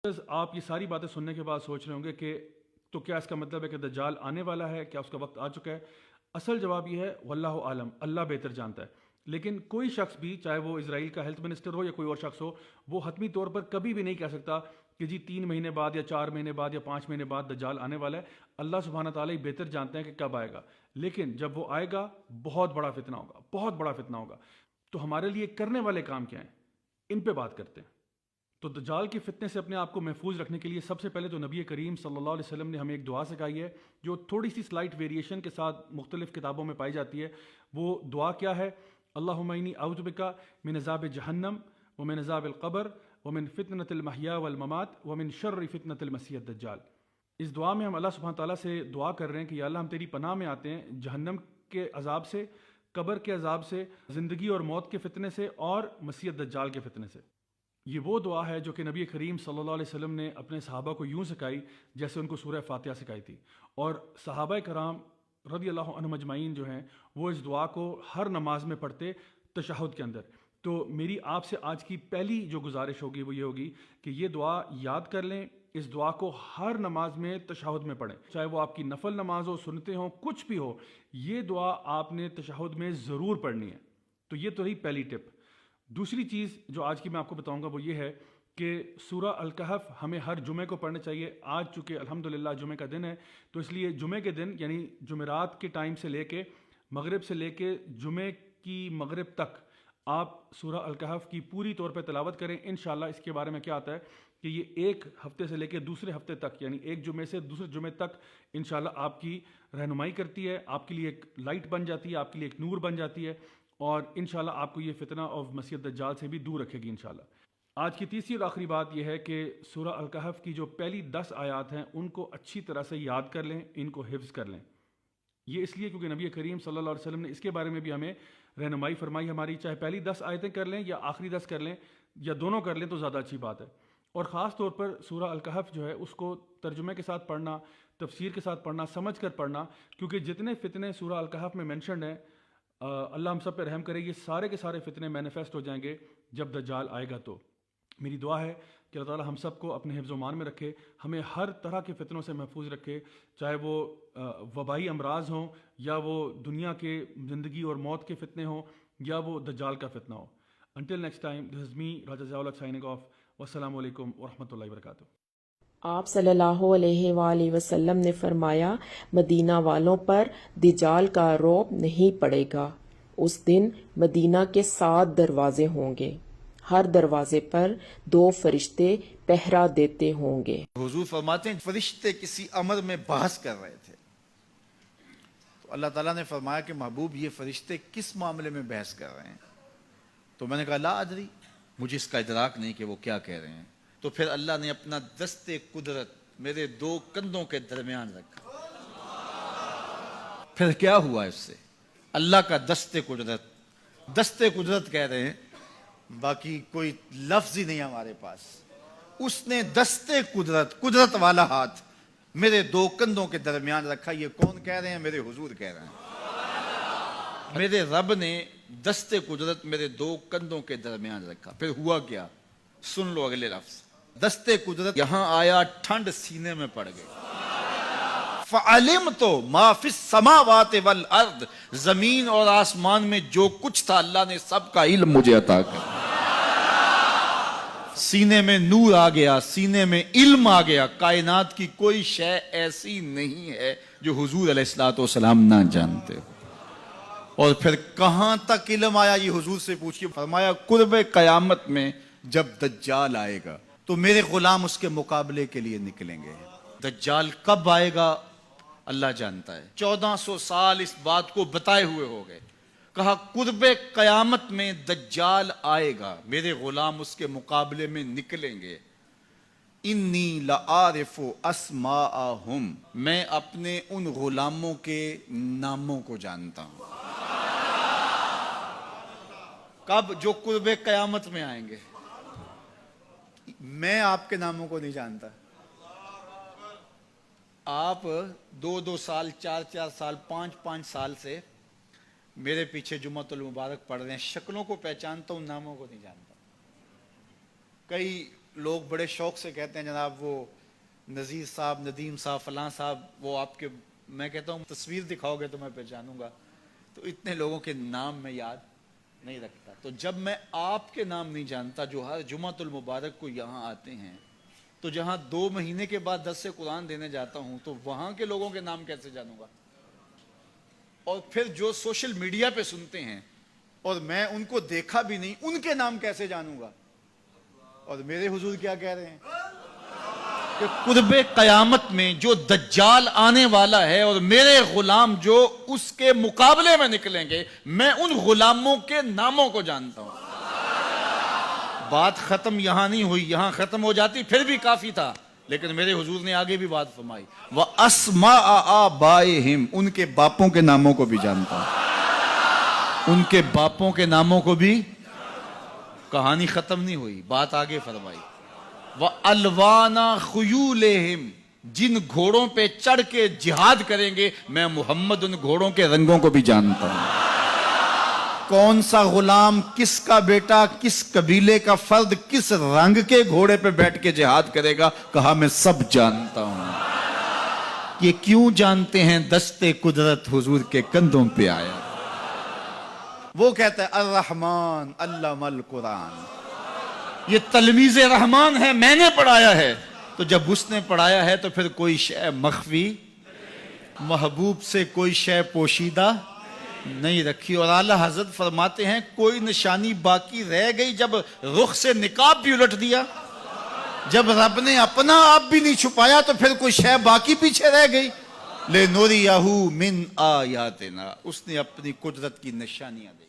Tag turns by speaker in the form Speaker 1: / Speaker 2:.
Speaker 1: آپ یہ ساری باتیں سننے کے بعد سوچ رہے ہوں گے کہ تو کیا اس کا مطلب ہے کہ دجال آنے والا ہے، کیا اس کا وقت آ چکا ہے؟ اصل جواب یہ ہے واللہ عالم، اللہ بہتر جانتا ہے۔ لیکن کوئی شخص بھی، چاہے وہ اسرائیل کا ہیلتھ منسٹر ہو یا کوئی اور شخص ہو، وہ حتمی طور پر کبھی بھی نہیں کہہ سکتا کہ جی 3 مہینے بعد یا 4 مہینے بعد یا 5 مہینے بعد دجال آنے والا ہے۔ اللہ سبحانہ تعالیٰ ہی بہتر جانتے ہیں کہ کب آئے گا، لیکن جب وہ آئے گا بہت بڑا فتنہ ہوگا، بہت بڑا فتنہ ہوگا۔ تو ہمارے لیے کرنے والے کام کیا ہیں، ان پہ بات کرتے ہیں۔ تو دجال کے فتنے سے اپنے آپ کو محفوظ رکھنے کے لیے سب سے پہلے تو نبی کریم صلی اللہ علیہ وسلم نے ہمیں ایک دعا سکھائی ہے، جو تھوڑی سی سلائٹ ویریشن کے ساتھ مختلف کتابوں میں پائی جاتی ہے۔ وہ دعا کیا ہے؟ اللہم انی اعوذ بک من عذاب جہنم ومن عذاب القبر ومن فتنۃ المحیا والممات ومن شر فتنۃ المسیح الدجال۔ اس دعا میں ہم اللہ سبحانہ تعالیٰ سے دعا کر رہے ہیں کہ یا اللہ ہم تیری پناہ میں آتے ہیں جہنم کے عذاب سے، قبر کے عذاب سے، زندگی اور موت کے فتنے سے، اور مسیح الدجال کے فتنے سے۔ یہ وہ دعا ہے جو کہ نبی کریم صلی اللہ علیہ وسلم نے اپنے صحابہ کو یوں سکھائی جیسے ان کو سورہ فاتحہ سکھائی تھی، اور صحابہ کرام رضی اللہ عنہم اجمعین جو ہیں وہ اس دعا کو ہر نماز میں پڑھتے تشہد کے اندر۔ تو میری آپ سے آج کی پہلی جو گزارش ہوگی وہ یہ ہوگی کہ یہ دعا یاد کر لیں، اس دعا کو ہر نماز میں تشہد میں پڑھیں، چاہے وہ آپ کی نفل نماز ہو، سنتے ہوں، کچھ بھی ہو، یہ دعا آپ نے تشہد میں ضرور پڑھنی ہے۔ تو یہ تو رہی پہلی ٹپ۔ دوسری چیز جو آج کی میں آپ کو بتاؤں گا وہ یہ ہے کہ سورہ الکہف ہمیں ہر جمعے کو پڑھنا چاہیے۔ آج چونکہ الحمدللہ جمعے کا دن ہے، تو اس لیے جمعے کے دن یعنی جمعرات کے ٹائم سے لے کے مغرب سے لے کے جمعے کی مغرب تک آپ سورہ الکہف کی پوری طور پہ تلاوت کریں انشاءاللہ۔ اس کے بارے میں کیا آتا ہے کہ یہ ایک ہفتے سے لے کے دوسرے ہفتے تک، یعنی ایک جمعے سے دوسرے جمعے تک انشاءاللہ آپ کی رہنمائی کرتی ہے، آپ کے لیے ایک لائٹ بن جاتی ہے، آپ کے لیے ایک نور بن جاتی ہے، اور انشاءاللہ آپ کو یہ فتنہ آف مسیح الدجال سے بھی دور رکھے گی انشاءاللہ۔ آج کی تیسری اور آخری بات یہ ہے کہ سورہ الکہف کی جو پہلی 10 آیات ہیں ان کو اچھی طرح سے یاد کر لیں، ان کو حفظ کر لیں۔ یہ اس لیے کیونکہ نبی کریم صلی اللہ علیہ وسلم نے اس کے بارے میں بھی ہمیں رہنمائی فرمائی ہماری، چاہے پہلی 10 آیتیں کر لیں یا آخری 10 کر لیں یا دونوں کر لیں تو زیادہ اچھی بات ہے۔ اور خاص طور پر سورہ الکہف جو ہے اس کو ترجمے کے ساتھ پڑھنا، تفسیر کے ساتھ پڑھنا، سمجھ کر پڑھنا، کیونکہ جتنے فتنے سورہ الکہف میں مینشنڈ ہیں اللہ ہم سب پہ رحم کرے، یہ سارے کے سارے فتنے مینیفیسٹ ہو جائیں گے جب دجال آئے گا۔ تو میری دعا ہے کہ اللہ تعالی ہم سب کو اپنے حفظ و مان میں رکھے، ہمیں ہر طرح کے فتنوں سے محفوظ رکھے، چاہے وہ وبائی امراض ہوں یا وہ دنیا کے زندگی اور موت کے فتنے ہوں یا وہ دجال کا فتنہ ہو۔ Until next time, this is me, Raja Ziaul Haq signing off. Wassalamu alaikum warahmatullahi wabarakatuh.
Speaker 2: آپ صلی اللہ علیہ وآلہ وسلم نے فرمایا مدینہ والوں پر دجال کا رعب نہیں پڑے گا۔ اس دن مدینہ کے 7 دروازے ہوں گے، ہر دروازے پر 2 فرشتے پہرا دیتے ہوں گے۔
Speaker 3: حضور فرماتے ہیں فرشتے کسی امر میں بحث کر رہے تھے، تو اللہ تعالیٰ نے فرمایا کہ محبوب یہ فرشتے کس معاملے میں بحث کر رہے ہیں؟ تو میں نے کہا لا ادری، مجھے اس کا ادراک نہیں کہ وہ کیا کہہ رہے ہیں۔ تو پھر اللہ نے اپنا دست قدرت میرے 2 کندھوں کے درمیان رکھا۔ پھر کیا ہوا اس سے؟ اللہ کا دست قدرت کہہ رہے ہیں، باقی کوئی لفظ ہی نہیں ہمارے پاس۔ اس نے دست قدرت والا ہاتھ میرے 2 کندھوں کے درمیان رکھا۔ یہ کون کہہ رہے ہیں؟ میرے حضور کہہ رہے ہیں۔ میرے رب نے دست قدرت میرے 2 کندھوں کے درمیان رکھا۔ پھر ہوا کیا؟ سن لو اگلے لفظ۔ دست قدرت یہاں آیا، ٹھنڈ سینے میں پڑ گئی۔ فَعَلِمْتُ مَا فِي السَّمَاوَاتِ وَالْأَرْضِ، زمین اور آسمان میں جو کچھ تھا اللہ نے سب کا علم مجھے عطا کر۔ سینے میں نور آ گیا، سینے میں علم آ گیا۔ کائنات کی کوئی شے ایسی نہیں ہے جو حضور علیہ الصلوۃ والسلام نہ جانتے ہو۔ اور پھر کہاں تک علم آیا یہ حضور سے پوچھیے۔ فرمایا قرب قیامت میں جب دجال آئے گا تو میرے غلام اس کے مقابلے کے لیے نکلیں گے۔ دجال کب آئے گا اللہ جانتا ہے۔ 1400 سال اس بات کو بتائے ہوئے ہو گئے۔ کہا قرب قیامت میں دجال آئے گا، میرے غلام اس کے مقابلے میں نکلیں گے۔ انی لعارف اسماءہم، میں اپنے ان غلاموں کے ناموں کو جانتا ہوں۔ کب؟ جو قرب قیامت میں آئیں گے۔ میں آپ کے ناموں کو نہیں جانتا۔ آپ 2 سال، 4 سال، 5 سال سے میرے پیچھے جمعۃ المبارک پڑھ رہے ہیں، شکلوں کو پہچانتا ہوں، ناموں کو نہیں جانتا۔ کئی لوگ بڑے شوق سے کہتے ہیں جناب وہ نذیر صاحب، ندیم صاحب، فلاں صاحب، وہ آپ کے، میں کہتا ہوں تصویر دکھاؤ گے تو میں پہچانوں گا. تو اتنے لوگوں کے نام میں یاد نہیں رکھتا. تو جب میں آپ کے نام نہیں جانتا جو ہر جمعۃ المبارک کو یہاں آتے ہیں، تو جہاں 2 مہینے کے بعد درس قرآن دینے جاتا ہوں تو وہاں کے لوگوں کے نام کیسے جانوں گا؟ اور پھر جو سوشل میڈیا پہ سنتے ہیں اور میں ان کو دیکھا بھی نہیں، ان کے نام کیسے جانوں گا؟ اور میرے حضور کیا کہہ رہے ہیں کہ قرب قیامت میں جو دجال آنے والا ہے اور میرے غلام جو اس کے مقابلے میں نکلیں گے، میں ان غلاموں کے ناموں کو جانتا ہوں. بات ختم یہاں نہیں ہوئی، یہاں ختم ہو جاتی پھر بھی کافی تھا، لیکن میرے حضور نے آگے بھی بات فرمائی، وَأَسْمَاءَ آبَائِهِمْ، ان کے باپوں کے ناموں کو بھی جانتا ہوں، ان کے باپوں کے ناموں کو بھی. کہانی ختم نہیں ہوئی، بات آگے فرمائی، وَأَلْوَانَ خُيُولِهِمْ، جن گھوڑوں پہ چڑھ کے جہاد کریں گے میں محمد ان گھوڑوں کے رنگوں کو بھی جانتا ہوں. کون سا غلام، کس کا بیٹا، کس قبیلے کا فرد کس رنگ کے گھوڑے پہ بیٹھ کے جہاد کرے گا، کہا میں سب جانتا ہوں. یہ کیوں جانتے ہیں؟ دستے قدرت حضور کے کندھوں پہ آیا. وہ کہتا ہے الرحمن علم القرآن، یہ تلمیذ رحمان ہے، میں نے پڑھایا ہے. تو جب اس نے پڑھایا ہے تو پھر کوئی شے مخفی، محبوب سے کوئی شے پوشیدہ نہیں رکھی. اور اعلیٰ حضرت فرماتے ہیں کوئی نشانی باقی رہ گئی جب رخ سے نقاب بھی الٹ دیا، جب رب نے اپنا آپ بھی نہیں چھپایا تو پھر کوئی شے باقی پیچھے رہ گئی. لِنُرِيَهُ مِنْ آیاتنا، اس نے اپنی قدرت کی نشانیاں دی.